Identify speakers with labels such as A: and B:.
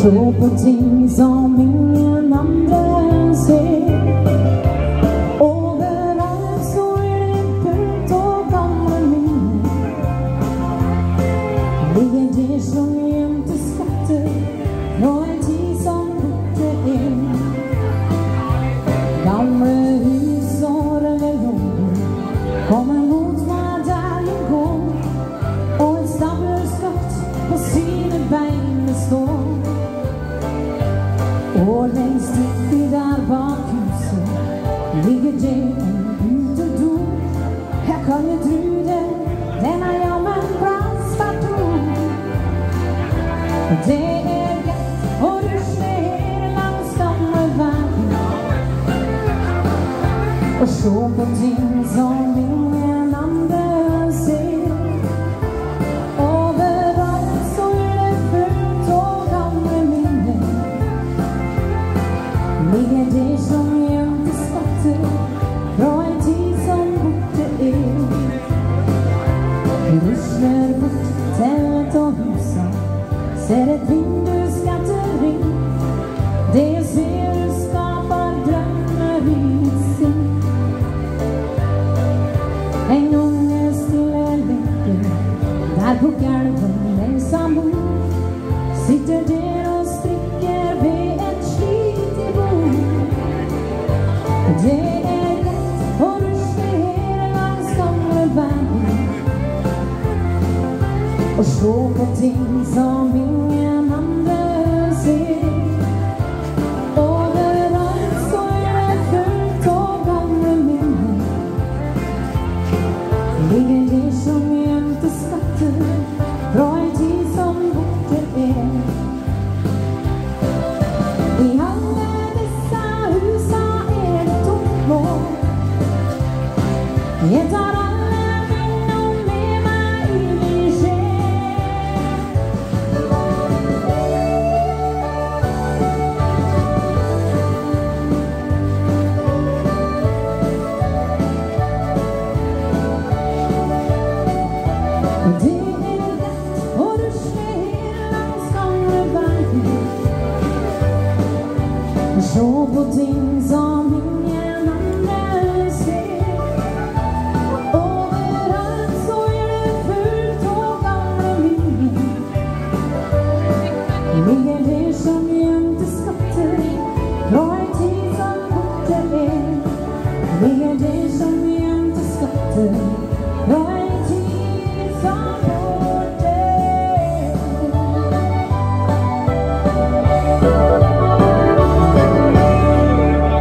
A: Så på ting som ingen andra ser. Överallt så är det pult och gamla minnen. Ligger det som jämte skatter från en tid som inte är. Gamla hus och religioner kommer mot vad där går. Och ett stabelskott på sina ben står. Och längst upp i där bakhuset ligger det en utedom. Här kan jag tro det, denna jag men brastar tro. Det är gött och du ser längs gamla vägen. Och så på ting som ingen annan ser. Överallt så är det fullt och gamla minnen. Ligger det som jämte skatter från en tid som borta är. Vi ruschar bort tält och husen, ser ett vinduskatteri. Det jag ser skapar drömmar i sin. En unge stilla läcker där på galgen ensam bor. Sitter där och stricker vid ett skitigt bord. Det är lätt och ruschar längs gamla vägen. Och så på ting som ingen annan ser. Överallt så är det fullt och gamla minnen. Ligger det som jämte skatter från en tid som borta är. I alla dessa husa är det tomt. Jag tar alla minnen med mig i min själ. Och det är lätt och du ser längs gamla vägen. Och så på ting som ingen annan ser. Överallt så är det fullt och gamla minnen. Ligger det som jämte skatter från en tid som borta är. Ligger det som jämte skatter